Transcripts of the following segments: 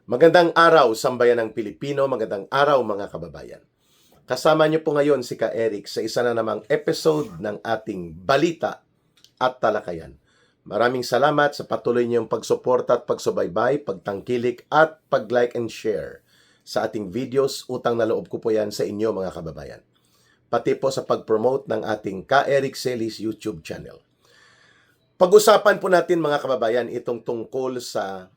Magandang araw, sambayan ng Pilipino. Magandang araw, mga kababayan. Kasama niyo po ngayon si Ka Eric sa isa na namang episode ng ating Balita at Talakayan. Maraming salamat sa patuloy niyong pagsuporta at pagsubaybay, pagtangkilik at pag-like and share sa ating videos. Utang na loob ko po yan sa inyo, mga kababayan. Pati po sa pag-promote ng ating Ka Eric Celis YouTube channel. Pag-usapan po natin, mga kababayan, itong tungkol sa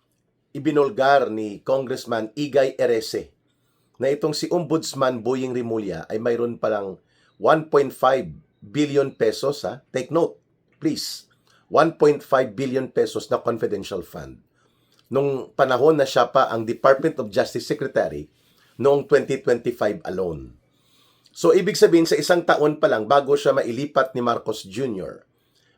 ibinulgar ni Congressman Igay Erese na itong si Ombudsman Boying Rimulya ay mayroon palang 1.5 billion pesos, take note, please, 1.5 billion pesos na confidential fund. Nung panahon na siya pa ang Department of Justice Secretary noong 2025 alone. So, ibig sabihin, sa isang taon pa lang bago siya mailipat ni Marcos Jr.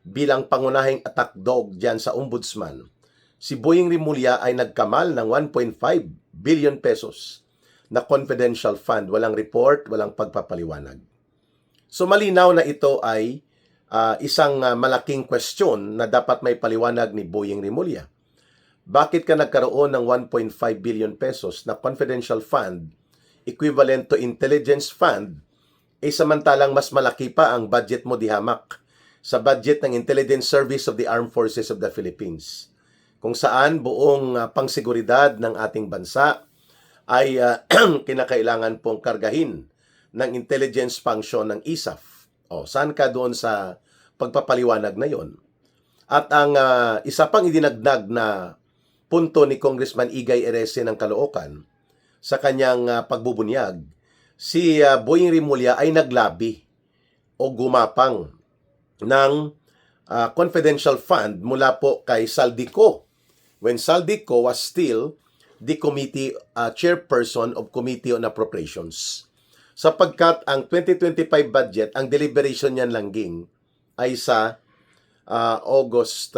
bilang pangunahing attack dog dyan sa Ombudsman, si Boying Rimulya ay nagkamal ng 1.5 billion pesos na confidential fund. Walang report, walang pagpapaliwanag. So malinaw na ito ay isang malaking question na dapat may paliwanag ni Boying Rimulya. Bakit ka nagkaroon ng 1.5 billion pesos na confidential fund equivalent to intelligence fund samantalang mas malaki pa ang budget mo dihamak sa budget ng Intelligence Service of the Armed Forces of the Philippines, kung saan buong pangseguridad ng ating bansa ay kinakailangan pong kargahin ng intelligence function ng ISAF. Saan ka doon sa pagpapaliwanag na yon? At ang isa pang idinagdag na punto ni Congressman Igay Erese ng Caloocan sa kanyang pagbubunyag, si Boying Rimulya ay naglabi o gumapang ng confidential fund mula po kay Saldico, when Saldico was still the committee chairperson of Committee on Appropriations. Sapagkat ang 2025 budget, ang deliberation niyan langging ay sa August,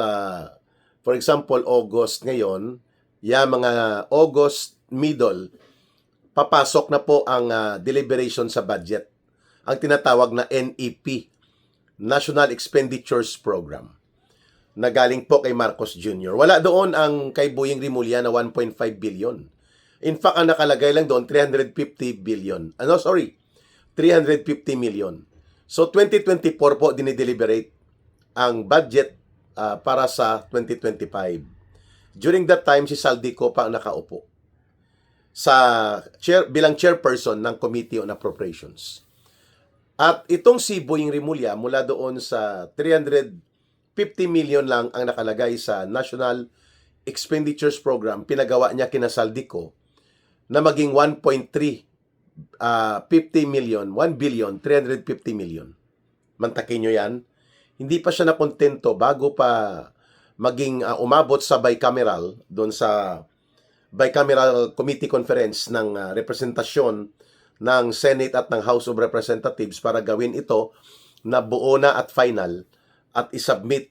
for example, August ngayon, mga August middle, papasok na po ang deliberation sa budget, ang tinatawag na NEP, National Expenditures Program, na galing po kay Marcos Jr. Wala doon ang kay Boying Rimulya na 1.5 billion. In fact, ang nakalagay lang doon, 350 billion. 350 million. So, 2024 po dinideliberate ang budget para sa 2025. During that time, si Saldico pa ang nakaupo bilang chairperson ng Committee on Appropriations. At itong si Boying Rimulya, mula doon sa 350 million lang ang nakalagay sa National Expenditures Program, pinagawa niya kina Saldico na maging 1.350 million, 1 billion, 350 million. Mantakin nyo yan. Hindi pa siya nakontento bago pa maging umabot sa bicameral, doon sa bicameral committee conference ng representasyon ng Senate at ng House of Representatives para gawin ito na buo na at final at isubmit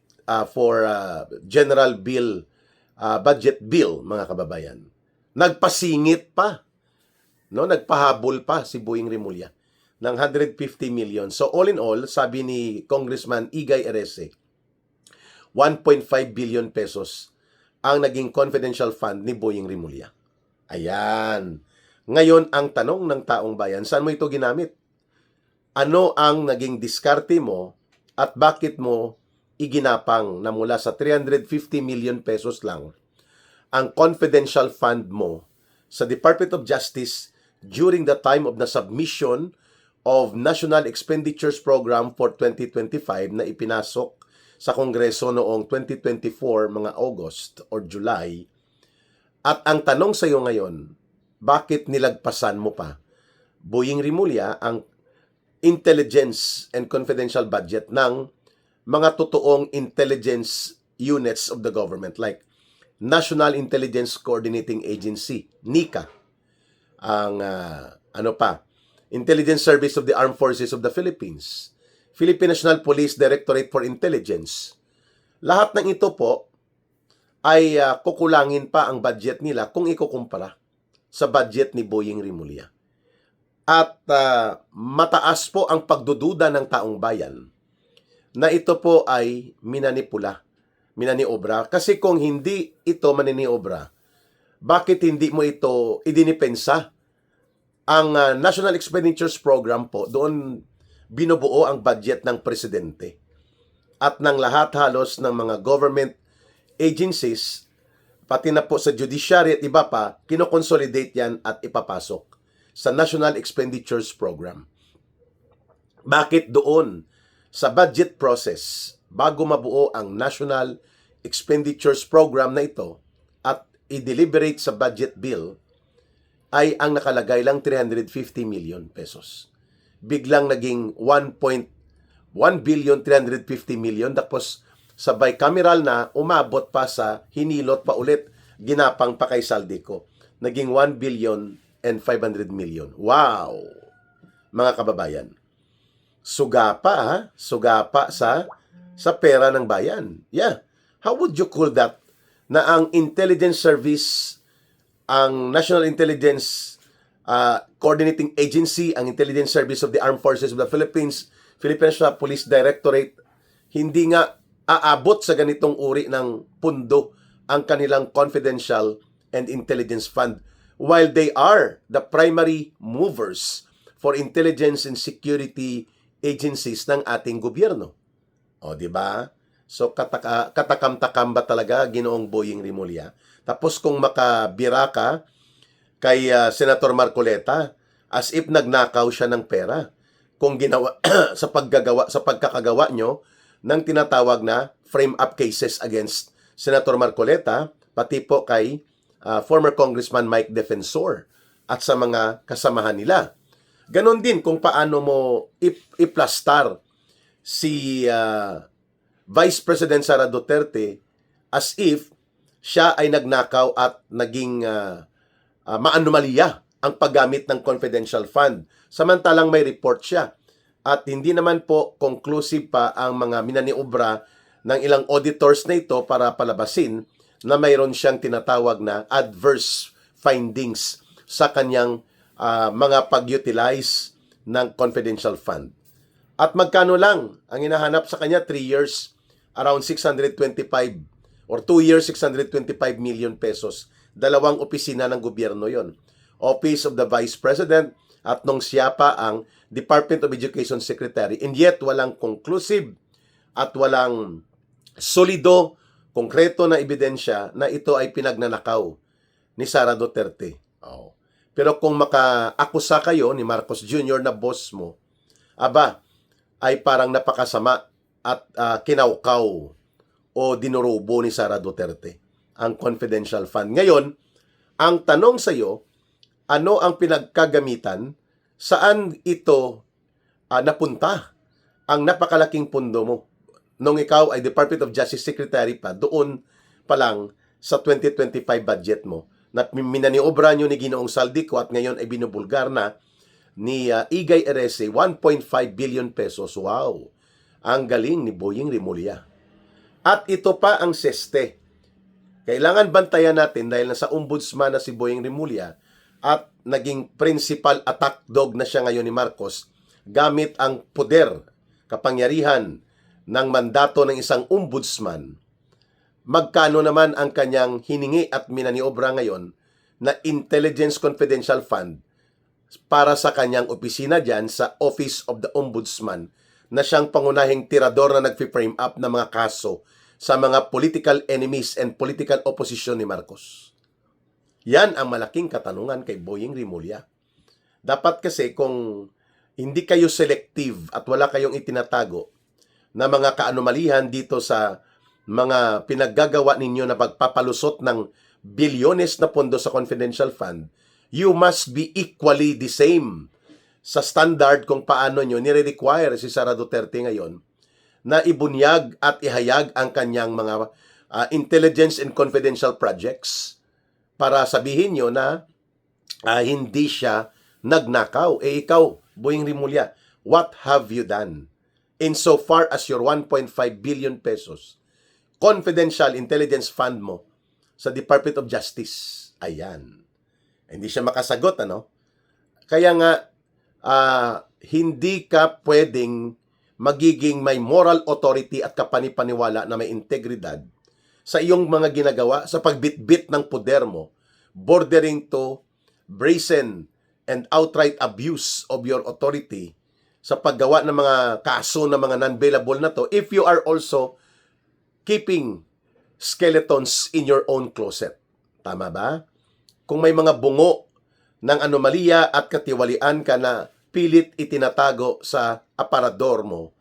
for general bill, budget bill, mga kababayan. Nagpasingit pa, nagpahabol pa si Boying Rimulya ng 150 million. So all in all, sabi ni Congressman Igay Erese, 1.5 billion pesos ang naging confidential fund ni Boying Rimulya. Ayan. Ngayon, ang tanong ng taong bayan, saan mo ito ginamit? Ano ang naging diskarte mo at bakit mo iginapang na mula sa 350 million pesos lang ang confidential fund mo sa Department of Justice during the time of the submission of National Expenditures Program for 2025 na ipinasok sa Kongreso noong 2024 mga August or July. At ang tanong sa iyo ngayon, bakit nilagpasan mo pa, Boying Rimulya, ang intelligence and confidential budget ng mga totoong intelligence units of the government like National Intelligence Coordinating Agency, NICA, ang Intelligence Service of the Armed Forces of the Philippines, Philippine National Police Directorate for Intelligence. Lahat ng ito po ay kukulangin pa ang budget nila kung ikukumpara sa budget ni Boying Rimulya. At mataas po ang pagdududa ng taong bayan na ito po ay minaniobra. Kasi kung hindi ito maniniobra, bakit hindi mo ito idinipensa? Ang National Expenditures Program po, doon binubuo ang budget ng presidente at ng lahat halos ng mga government agencies, pati na po sa judiciary at iba pa, kinoconsolidate yan at ipapasok sa National Expenditures Program. Bakit doon sa budget process, bago mabuo ang National Expenditures Program na ito at i-deliberate sa budget bill, ay ang nakalagay lang 350 million pesos. Biglang naging 1.1 billion 350 million, tapos sa bicameral na umabot pa sa hinilot pa ulit, ginapang pa kay Saldico. Naging 1 billion and 500 million. Wow! Mga kababayan, suga pa sa pera ng bayan. Yeah. How would you call that? Na ang intelligence service, ang National Intelligence Coordinating Agency, ang Intelligence Service of the Armed Forces of the Philippines, Philippine National Police Directorate, hindi nga aabot sa ganitong uri ng pundo ang kanilang confidential and intelligence fund, while they are the primary movers for intelligence and security agencies ng ating gobyerno. O, di ba? So, katakam-takam ba talaga, Ginoong Boying Rimulya? Tapos kung makabira ka kay Senator Marcoleta, as if nagnakaw siya ng pera kung ginawa sa pagkakagawa nyo ng tinatawag na frame-up cases against Senator Marcoleta, pati po kay former Congressman Mike Defensor at sa mga kasamahan nila. Ganon din kung paano mo iplastar si Vice President Sara Duterte as if siya ay nagnakaw at naging maanomalya ang paggamit ng confidential fund. Samantalang may report siya. At hindi naman po conclusive pa ang mga minaniobra ng ilang auditors na ito para palabasin na mayroon siyang tinatawag na adverse findings sa kanyang mga pag-utilize ng confidential fund. At magkano lang ang hinahanap sa kanya? 3 years, around 625 or 2 years, 625 million pesos. Dalawang opisina ng gobyerno yon. Office of the Vice President at nung siya pa ang Department of Education Secretary. And yet, walang conclusive at walang solido, konkreto na ebidensya na ito ay pinagnanakaw ni Sara Duterte. Oh. Pero kung maka-akusa kayo ni Marcos Jr. na boss mo, aba, ay parang napakasama at kinaukaw o dinurubo ni Sara Duterte ang confidential fund. Ngayon, ang tanong sa iyo, ano ang pinagkagamitan? Saan ito napunta? Ang napakalaking pundo mo nung ikaw ay Department of Justice Secretary pa, doon pa lang sa 2025 budget mo na minaniobra nyo ni Ginoong Saldico at ngayon ay binubulgar na ni Igay Erese 1.5 billion pesos. Wow! Ang galing ni Boying Rimulya. At ito pa ang seste. Kailangan bantayan natin dahil nasa ombudsman na si Boying Rimulya at naging principal attack dog na siya ngayon ni Marcos gamit ang poder, kapangyarihan ng mandato ng isang ombudsman. Magkano naman ang kanyang hiningi at minaniobra ngayon na Intelligence Confidential Fund para sa kanyang opisina dyan sa Office of the Ombudsman na siyang pangunahing tirador na nag-frame up ng mga kaso sa mga political enemies and political opposition ni Marcos. Yan ang malaking katanungan kay Boying Rimulya. Dapat kasi kung hindi kayo selective at wala kayong itinatago na mga kaanomalihan dito sa mga pinaggagawa ninyo na pagpapalusot ng bilyones na pondo sa confidential fund, you must be equally the same sa standard kung paano nyo nire-require si Sara Duterte ngayon na ibunyag at ihayag ang kanyang mga intelligence and confidential projects para sabihin nyo na hindi siya nagnakaw. Ikaw, Boying Rimulya, what have you done? Insofar as your 1.5 billion pesos confidential intelligence fund mo sa Department of Justice. Ayan. Hindi siya makasagot, ano? Kaya nga, hindi ka pwedeng magiging may moral authority at kapanipaniwala na may integridad sa iyong mga ginagawa sa pagbitbit ng poder mo bordering to brazen and outright abuse of your authority sa paggawa ng mga kaso ng mga non-bailable na to if you are also keeping skeletons in your own closet. Tama ba? Kung may mga bungo ng anomalya at katiwalian ka na pilit itinatago sa aparador mo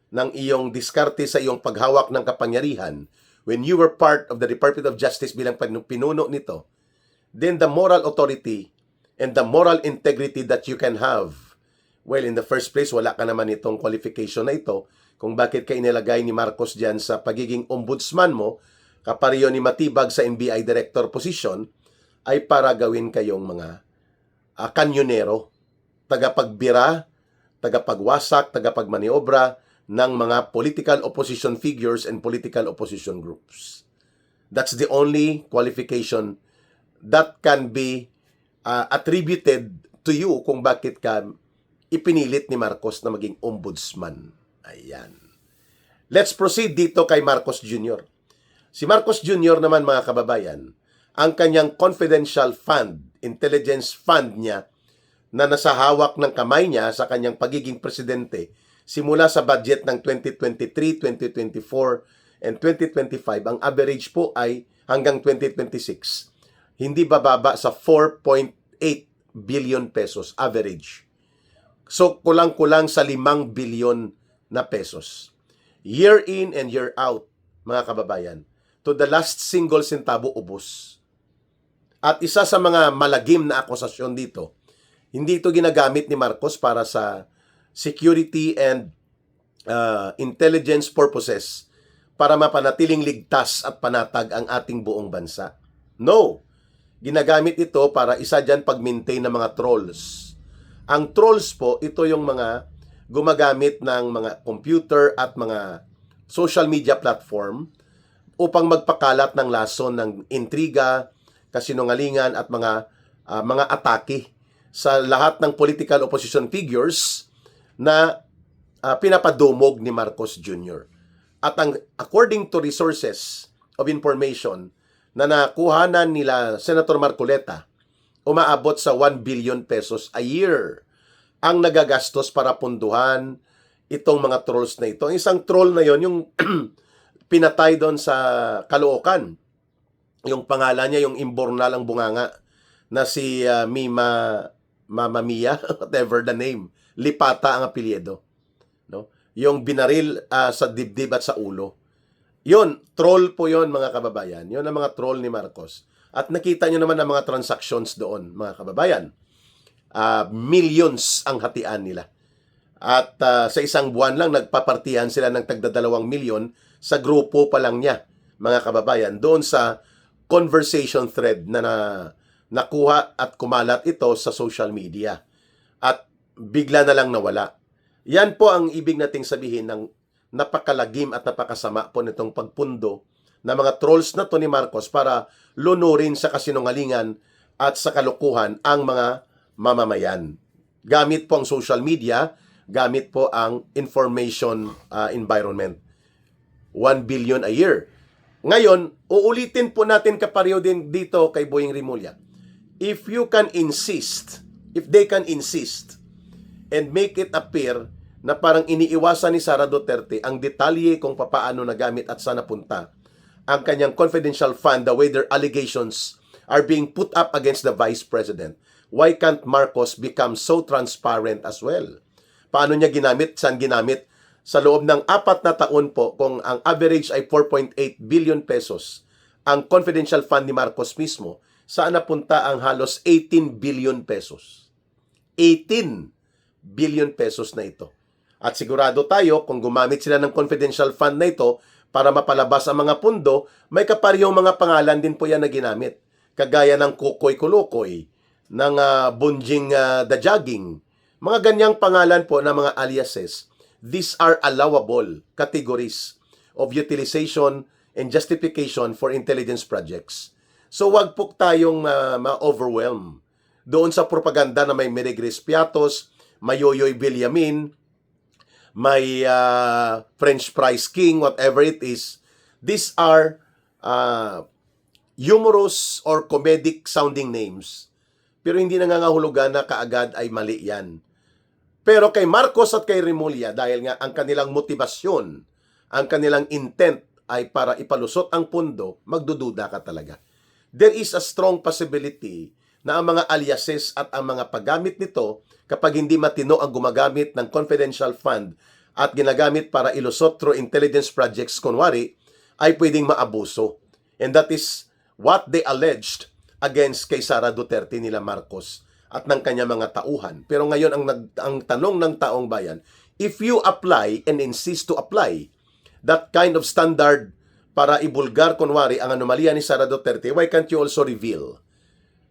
ng iyong diskarte sa iyong paghawak ng kapangyarihan when you were part of the Department of Justice bilang pinuno nito, then the moral authority and the moral integrity that you can have, well, in the first place, wala ka naman itong qualification na ito kung bakit ka inilagay ni Marcos dyan sa pagiging ombudsman mo, kapareho ni Matibag sa NBI director position, ay para gawin kayong mga kanyonero, tagapagbira, tagapagwasak, tagapagmaniobra ng mga political opposition figures and political opposition groups. That's the only qualification that can be attributed to you kung bakit ka ipinilit ni Marcos na maging ombudsman. Ayan. Let's proceed dito kay Marcos Jr. Si Marcos Jr. naman, mga kababayan, ang kanyang confidential fund, intelligence fund niya na nasa hawak ng kamay niya sa kanyang pagiging presidente simula sa budget ng 2023, 2024, and 2025, ang average po ay hanggang 2026, hindi bababa sa 4.8 billion pesos average. So, kulang-kulang sa 5 billion na pesos. Year in and year out, mga kababayan, to the last single centavo ubos. At isa sa mga malagim na akusasyon dito, hindi ito ginagamit ni Marcos para sa security and intelligence purposes para mapanatiling ligtas at panatag ang ating buong bansa. No! Ginagamit ito para isa dyan pag-maintain ng mga trolls. Ang trolls po, ito yung mga gumagamit ng mga computer at mga social media platform upang magpakalat ng lason ng intriga, kasinungalingan at mga atake sa lahat ng political opposition figures na pinapadumog ni Marcos Jr. At according to resources of information na nakuhanan nila Senator Marcoleta, umaabot sa 1 billion pesos a year ang nagagastos para punduhan itong mga trolls na ito. Ang isang troll na yon yung pinatay doon sa Caloocan. Yung pangalan niya, yung imbornal ang bunganga na si Mama Mia, whatever the name. Lipata ang apelyido. No? Yung binaril sa dibdib at sa ulo. Yun, troll po yon, mga kababayan. Yun ang mga troll ni Marcos. At nakita nyo naman ang mga transactions doon, mga kababayan. Millions ang hatian nila. At sa isang buwan lang, nagpapartihan sila ng tagda 2 milyon sa grupo pa lang niya, mga kababayan. Doon sa conversation thread na nakuha at kumalat ito sa social media. At bigla na lang nawala. Yan po ang ibig nating sabihin ng napakalagim at napakasama po nitong pagpundo na mga trolls na to ni Marcos para lunurin sa kasinungalingan at sa kalukuhan ang mga mamamayan. Gamit po ang social media, gamit po ang information environment. 1 billion a year. Ngayon, uulitin po natin kapareho din dito kay Boying Rimulya. If you can insist, if they can insist and make it appear na parang iniiwasan ni Sara Duterte ang detalye kung papaano nagamit at saan napunta ang kanyang confidential fund, the way their allegations are being put up against the Vice President, why can't Marcos become so transparent as well? Paano niya ginamit, saan ginamit? Sa loob ng 4 na taon po, kung ang average ay 4.8 billion pesos, ang confidential fund ni Marcos mismo, saan napunta ang halos 18 billion pesos? 18 billion pesos na ito. At sigurado tayo, kung gumamit sila ng confidential fund na ito para mapalabas ang mga pundo, may kaparehong mga pangalan din po yan na ginamit. Kagaya ng Kukoy Kulukoy, ng Bunjing Dajaging, mga ganyang pangalan po na mga aliases. These are allowable categories of utilization and justification for intelligence projects. So wag po tayong ma-overwhelm doon sa propaganda na may Meregres Piatos, may Yoyoy Villamin, may French Fries King, whatever it is. These are humorous or comedic sounding names. Pero hindi nangangahulugan na kaagad ay mali yan. Pero kay Marcos at kay Remulla, dahil nga ang kanilang motibasyon, ang kanilang intent ay para ipalusot ang pundo, magdududa ka talaga. There is a strong possibility na ang mga aliases at ang mga paggamit nito, kapag hindi matino ang gumagamit ng confidential fund at ginagamit para ilusot through intelligence projects, kunwari, ay pwedeng maabuso. And that is what they alleged against kay Sara Duterte nila Marcos at ng kanya mga tauhan. Pero ngayon, ang tanong ng taong bayan, if you apply and insist to apply that kind of standard para ibulgar, kunwari, ang anomalya ni Sara Duterte, why can't you also reveal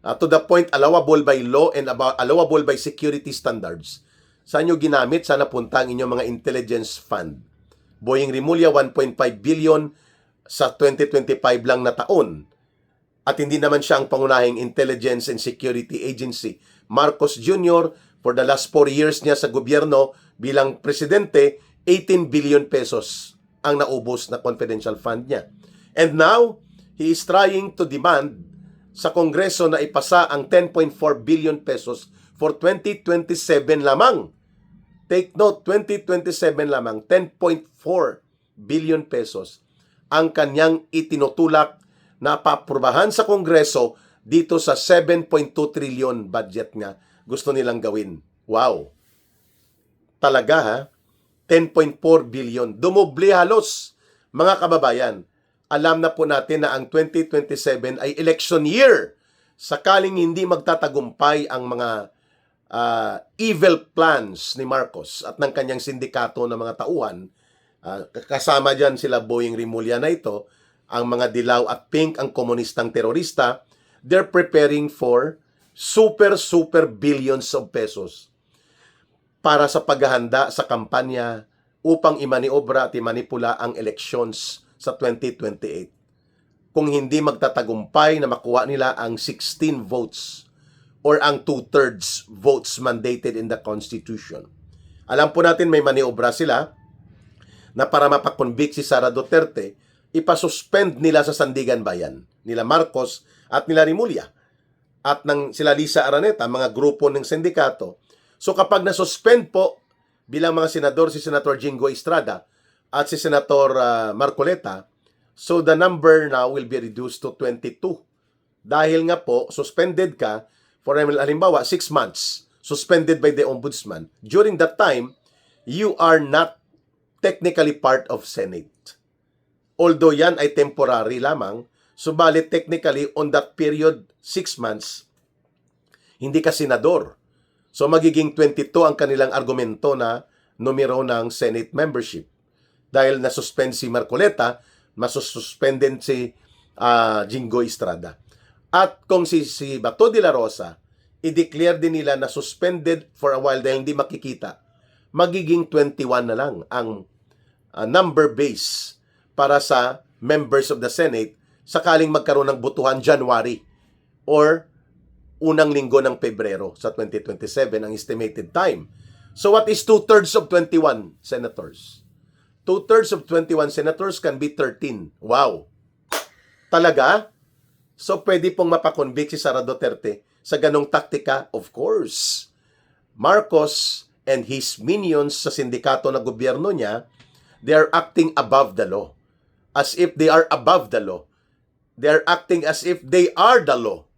to the point allowable by law and allowable by security standards? Saan nyo ginamit? Sana punta ang inyong mga intelligence fund. Boying Remulla, 1.5 billion sa 2025 lang na taon. At hindi naman siya ang pangunahing intelligence and security agency. Marcos Jr., for the last 4 years niya sa gobyerno bilang presidente, 18 billion pesos ang naubos na confidential fund niya. And now, he is trying to demand sa Kongreso na ipasa ang 10.4 billion pesos for 2027 lamang. Take note, 2027 lamang, 10.4 billion pesos ang kanyang itinutulak na paaprubahan sa Kongreso dito sa 7.2 trillion budget nga gusto nilang gawin. Wow! Talaga ha? 10.4 billion. Dumoble halos, mga kababayan. Alam na po natin na ang 2027 ay election year. Sakaling hindi magtatagumpay ang mga evil plans ni Marcos at ng kanyang sindikato ng mga tauhan, kasama dyan sila Boying Remulla na ito, ang mga dilaw at pink, ang komunistang terorista, they're preparing for super billions of pesos para sa paghahanda sa kampanya upang imaniobra at imanipula ang elections sa 2028. Kung hindi magtatagumpay na makuha nila ang 16 votes or ang 2/3 votes mandated in the Constitution. Alam po natin may maniobra sila na para mapakonvict si Sara Duterte, ipasuspend nila sa Sandigan Bayan, nila Marcos at nila Remulla, at sila Lisa Araneta, mga grupo ng sindikato. So kapag nasuspend po bilang mga senador si Senator Jingo Estrada at si Senator Marcoleta, so the number now will be reduced to 22. Dahil nga po, suspended ka for halimbawa 6 months, suspended by the Ombudsman. During that time, you are not technically part of Senate. Although yan ay temporary lamang, subalit technically on that period, 6 months, hindi ka senador. So magiging 22 ang kanilang argumento na numero ng Senate membership. Dahil nasuspend si Marcoleta, masususpended si Jingo Estrada. At kung si Bato de la Rosa, i-declare din nila na suspended for a while dahil hindi makikita, magiging 21 na lang ang number base para sa members of the Senate sakaling magkaroon ng botohan January or unang linggo ng Pebrero sa 2027 ang estimated time. So what is 2/3 of 21 senators? 2/3 of 21 senators can be 13. Wow! Talaga? So pwede pong mapakonvict si Sara Duterte sa ganong taktika? Of course. Marcos and his minions sa sindikato na gobyerno niya, they are acting above the law. As if they are above the law. They are acting as if they are the law.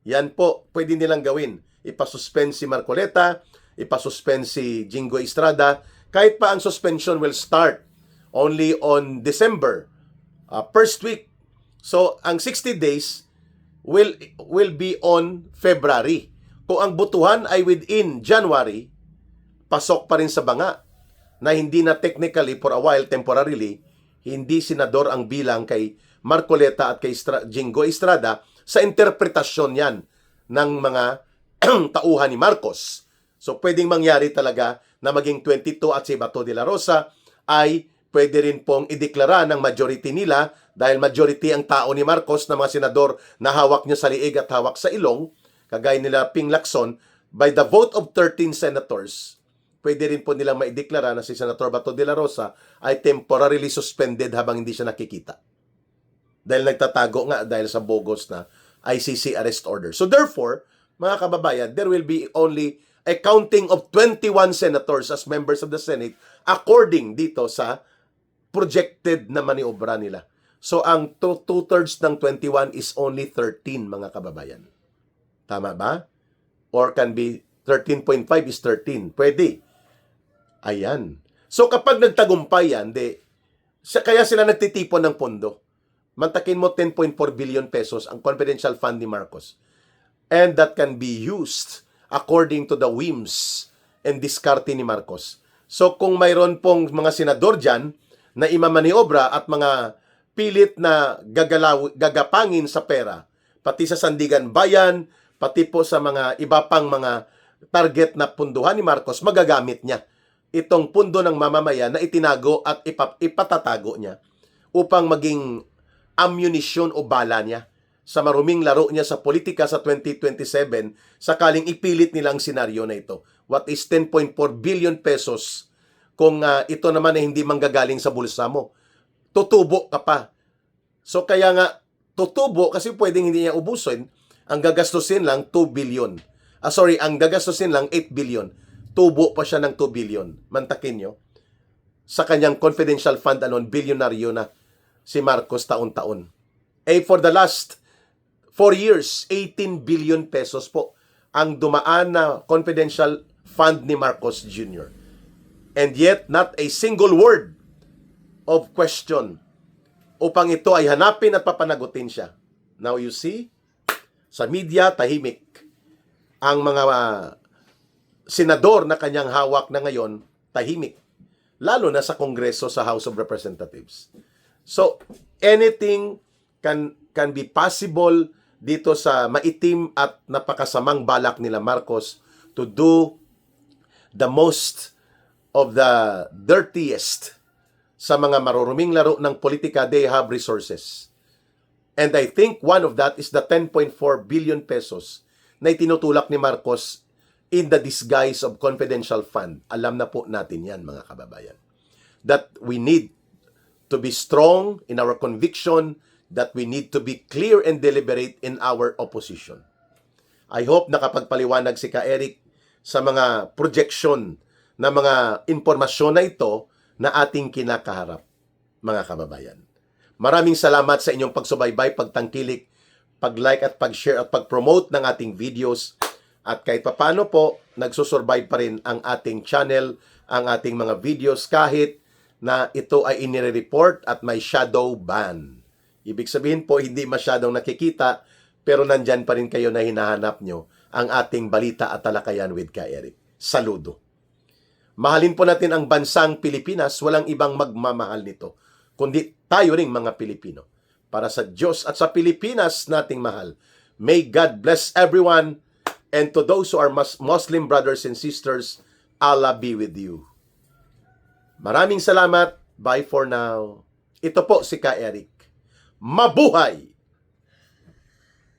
Yan po, pwede nilang gawin. Ipasuspend si Marcoleta, ipasuspend si Jingo Estrada, kahit pa ang suspension will start only on December, first week. So, ang 60 days will be on February. Kung ang butuhan ay within January, pasok pa rin sa banga na hindi na technically for a while, temporarily, hindi senador ang bilang kay Marcoleta at kay Jingo Estrada sa interpretasyon yan ng mga tauhan ni Marcos. So pwedeng mangyari talaga na maging 22 at si Bato de la Rosa ay pwede rin pong ideklara ng majority nila dahil majority ang tao ni Marcos na mga senador na hawak niya sa liig at hawak sa ilong, kagaya nila Ping Lacson, by the vote of 13 senators, pwede rin po nilang maideklara na si Senator Bato de la Rosa ay temporarily suspended habang hindi siya nakikita. Dahil nagtatago nga dahil sa bogus na ICC arrest order. So therefore, mga kababayan, there will be only a counting of 21 senators as members of the Senate according dito sa projected na maniobra nila. So ang two-thirds ng 21 is only 13, mga kababayan. Tama ba? Or can be 13.5 is 13. Pwede. Ayan. So kapag nagtagumpay yan, kaya sila nagtitipon ng pondo. Mantakin mo 10.4 billion pesos ang confidential fund ni Marcos. And that can be used according to the whims and diskarte ni Marcos. So kung mayroon pong mga senador dyan na imamaniobra at mga pilit na gagapangin sa pera, pati sa Sandigan Bayan, pati po sa mga iba pang mga target na punduhan ni Marcos, magagamit niya itong pundo ng mamamayan na itinago at ipatatago niya upang maging ammunition o bala niya sa maruming laro niya sa politika sa 2027 sakaling ipilit nilang senaryo na ito. What is 10.4 billion pesos kung ito naman ay hindi manggagaling sa bulsa mo? Tutubo ka pa. So kaya nga, tutubo kasi pwedeng hindi niya ubusin. Ang gagastusin lang 2 billion. Ang gagastusin lang 8 billion. Tubo pa siya ng 2 billion. Mantakin nyo. Sa kanyang confidential fund alone, bilyonaryo na si Marcos taon-taon. For the last 4 years, 18 billion pesos po ang dumaan na confidential fund ni Marcos Jr. And yet, not a single word of question upang ito ay hanapin at papanagutin siya. Now you see, sa media, tahimik. Ang mga senador na kanyang hawak na ngayon, tahimik. Lalo na sa Kongreso, sa House of Representatives. So, anything can be possible dito sa maitim at napakasamang balak nila Marcos to do the most of the dirtiest sa mga maruruming laro ng politika. They have resources. And I think one of that is the 10.4 billion pesos na itinutulak ni Marcos in the disguise of confidential fund. Alam na po natin yan, mga kababayan. That we need to be strong in our conviction, that we need to be clear and deliberate in our opposition. I hope nakapagpaliwanag si Ka Eric sa mga projection na mga impormasyon na ito na ating kinakaharap, mga kababayan. Maraming salamat sa inyong pagsubaybay, pagtangkilik, pag-like at pag-share at pag-promote ng ating videos. At kahit papano po, nagsusurvive pa rin ang ating channel, ang ating mga videos kahit na ito ay inire-report at may shadow ban. Ibig sabihin po, hindi masyadong nakikita, pero nandyan pa rin kayo na hinahanap nyo ang ating balita at talakayan with Ka Eric. Saludo. Mahalin po natin ang bansang Pilipinas, walang ibang magmamahal nito, kundi tayo ring mga Pilipino. Para sa Diyos at sa Pilipinas nating mahal. May God bless everyone, and to those who are Muslim brothers and sisters, Allah be with you. Maraming salamat. Bye for now. Ito po si Ka Eric. Mabuhay!